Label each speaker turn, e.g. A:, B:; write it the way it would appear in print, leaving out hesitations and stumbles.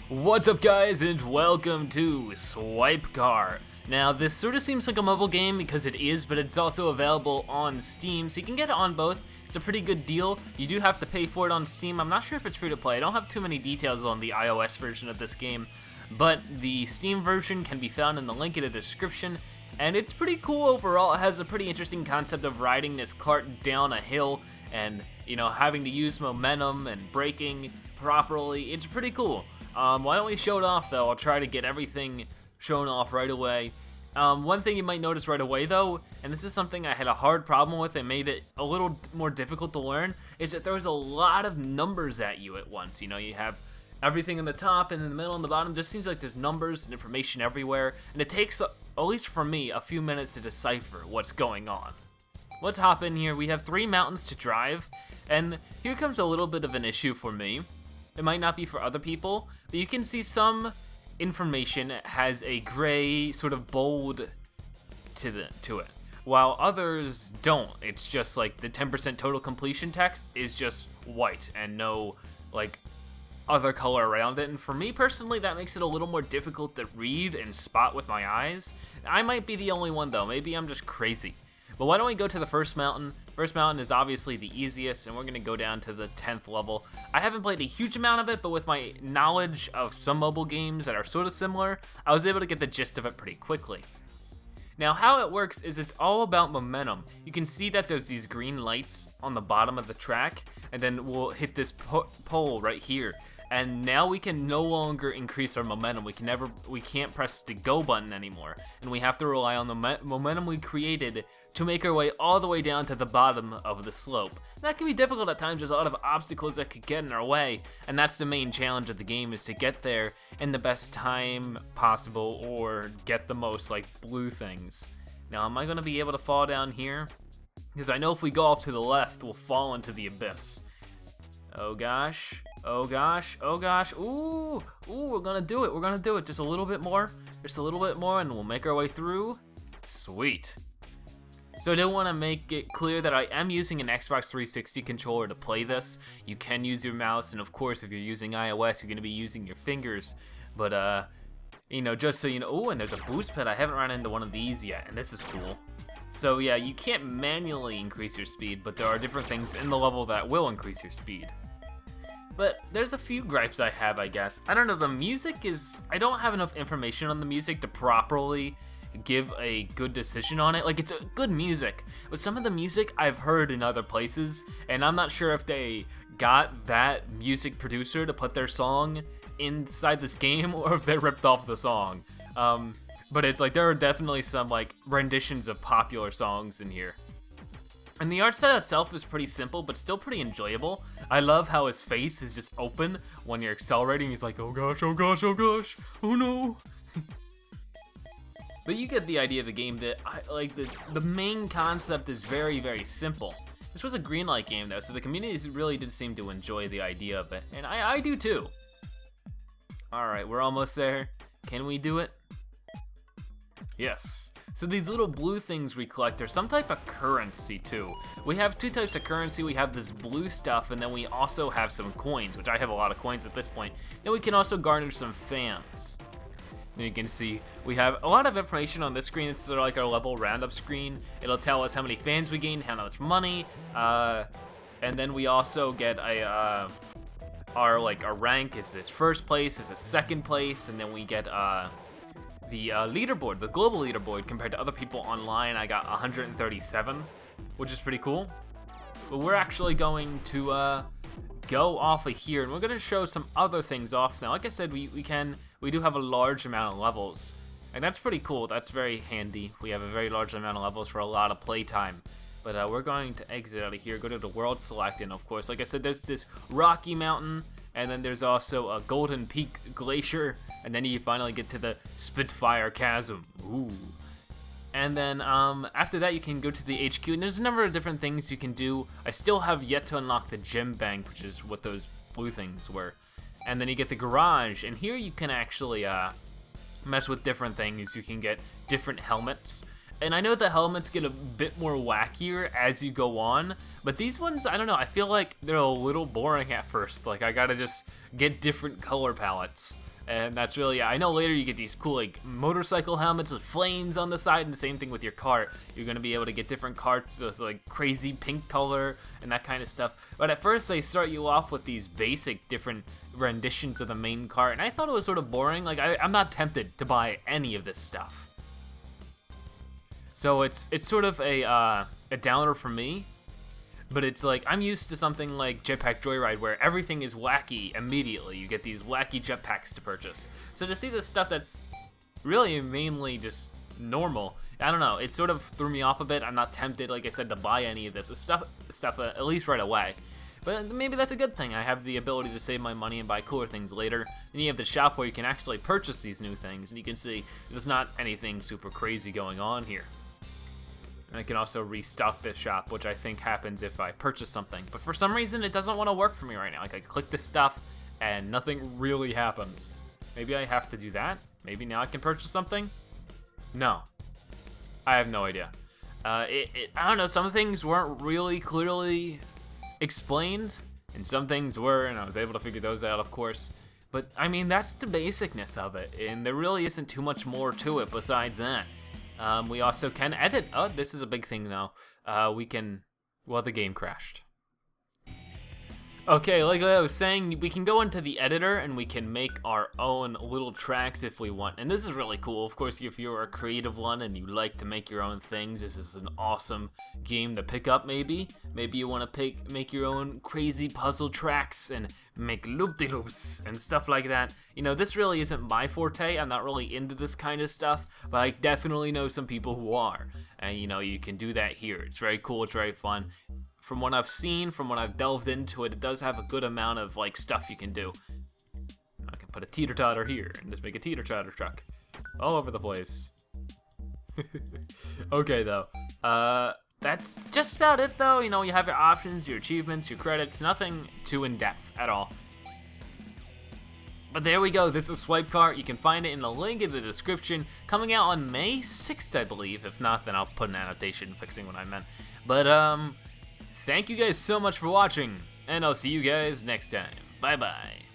A: What's up guys, and welcome to Swipecart. Now this sort of seems like a mobile game because it is, but it's also available on Steam, so you can get it on both. It's a pretty good deal. You do have to pay for it on Steam. I'm not sure if it's free to play. I don't have too many details on the iOS version of this game, but the Steam version can be found in the link in the description, and it's pretty cool overall. It has a pretty interesting concept of riding this cart down a hill and, you know, having to use momentum and braking properly. It's pretty cool. Why don't we show it off though? I'll try to get everything shown off right away. One thing you might notice right away though, and this is something I had a hard problem with and made it a little more difficult to learn, is that there's a lot of numbers at you at once. You know, you have everything in the top and in the middle and the bottom. Just seems like there's numbers and information everywhere, and it takes, at least for me, a few minutes to decipher what's going on. Let's hop in here. We have 3 mountains to drive, and here comes a little bit of an issue for me. It might not be for other people, but you can see some information has a gray sort of bold to it, while others don't. It's just like the 10% total completion text is just white and no like other color around it. And for me personally, that makes it a little more difficult to read and spot with my eyes. I might be the only one though. Maybe I'm just crazy. But why don't we go to the first mountain? First mountain is obviously the easiest, and we're going to go down to the 10th level. I haven't played a huge amount of it, but with my knowledge of some mobile games that are sort of similar, I was able to get the gist of it pretty quickly. Now, how it works is it's all about momentum. You can see that there's these green lights on the bottom of the track, and then we'll hit this pole right here. And now we can no longer increase our momentum. We can't press the go button anymore, and we have to rely on the momentum we created to make our way all the way down to the bottom of the slope. And that can be difficult at times. There's a lot of obstacles that could get in our way, and that's the main challenge of the game, is to get there in the best time possible or get the most like blue things. Now, am I going to be able to fall down here? Because I know if we go off to the left, we'll fall into the abyss. Oh gosh, oh gosh, oh gosh, ooh, we're gonna do it, just a little bit more, and we'll make our way through. Sweet. So I do want to make it clear that I am using an Xbox 360 controller to play this. You can use your mouse, and of course if you're using iOS, you're gonna be using your fingers, but you know, just so you know. Oh, and there's a boost pad. I haven't run into one of these yet, and this is cool. So yeah, you can't manually increase your speed, but there are different things in the level that will increase your speed. But there's a few gripes I have, I guess. I don't know, the music is... I don't have enough information on the music to properly give a good decision on it. Like, it's a good music, but some of the music I've heard in other places, and I'm not sure if they got that music producer to put their song inside this game, or if they ripped off the song. But it's like, there are definitely some, like, renditions of popular songs in here. And the art style itself is pretty simple, but still pretty enjoyable. I love how his face is just open when you're accelerating. He's like, oh gosh, oh gosh, oh gosh, oh no. But you get the idea of the game. That the main concept is very, very simple. This was a greenlight game though, so the community really did seem to enjoy the idea of it. And I do too. Alright, we're almost there. Can we do it? Yes. So these little blue things we collect are some type of currency too. We have 2 types of currency. We have this blue stuff, and then we also have some coins, which I have a lot of coins at this point. Then we can also garner some fans. And you can see we have a lot of information on this screen. It's sort of like our level roundup screen. It'll tell us how many fans we gained, how much money, and then we also get a our rank. Is this first place? Is this second place? And then we get the leaderboard, the global leaderboard, compared to other people online. I got 137, which is pretty cool. But we're actually going to go off of here, and we're going to show some other things off now. Like I said, we do have a large amount of levels, and that's pretty cool. That's very handy. We have a very large amount of levels for a lot of playtime. But we're going to exit out of here, go to the world select, and of course, like I said, there's this rocky mountain, and then there's also a Golden Peak Glacier, and then you finally get to the Spitfire Chasm. Ooh. And then after that, you can go to the HQ, and there's a number of different things you can do. I still have yet to unlock the gem bank, which is what those blue things were. And then you get the garage, and here you can actually mess with different things. You can get different helmets. And I know the helmets get a bit more wackier as you go on, but these ones, I don't know, I feel like they're a little boring at first. Like, I gotta just get different color palettes. And that's really, I know later you get these cool like motorcycle helmets with flames on the side, and the same thing with your cart. You're gonna be able to get different carts with like crazy pink color and that kind of stuff. But at first they start you off with these basic different renditions of the main cart, and I thought it was sort of boring. Like I'm not tempted to buy any of this stuff. So it's sort of a downer for me. But it's like, I'm used to something like Jetpack Joyride where everything is wacky immediately. You get these wacky jetpacks to purchase. So to see this stuff that's really mainly just normal, I don't know, it sort of threw me off a bit. I'm not tempted, like I said, to buy any of this stuff at least right away. But maybe that's a good thing. I have the ability to save my money and buy cooler things later. And you have the shop where you can actually purchase these new things, and you can see there's not anything super crazy going on here. And I can also restock this shop, which I think happens if I purchase something. But for some reason, it doesn't want to work for me right now. Like, I click this stuff, and nothing really happens. Maybe I have to do that? Maybe now I can purchase something? No. I have no idea. I don't know, some things weren't really clearly explained, and some things were, and I was able to figure those out, of course. But, I mean, that's the basicness of it, and there really isn't too much more to it besides that. We also can edit. Oh, this is a big thing though. We can, well, the game crashed. Okay, like I was saying, we can go into the editor and we can make our own little tracks if we want. And this is really cool. Of course, if you're a creative one and you like to make your own things, this is an awesome game to pick up maybe. Maybe you want to make your own crazy puzzle tracks and make loop-de-loops and stuff like that. You know, this really isn't my forte. I'm not really into this kind of stuff, but I definitely know some people who are. And you know, you can do that here. It's very cool, it's very fun. From what I've seen, from what I've delved into it, it does have a good amount of like stuff you can do. I can put a teeter-totter here and just make a teeter-totter truck all over the place. Okay though, that's just about it though. You know, you have your options, your achievements, your credits, nothing too in-depth at all. But there we go, this is Swipecart. You can find it in the link in the description, coming out on May 6th, I believe. If not, then I'll put an annotation fixing what I meant. But thank you guys so much for watching, and I'll see you guys next time. Bye-bye.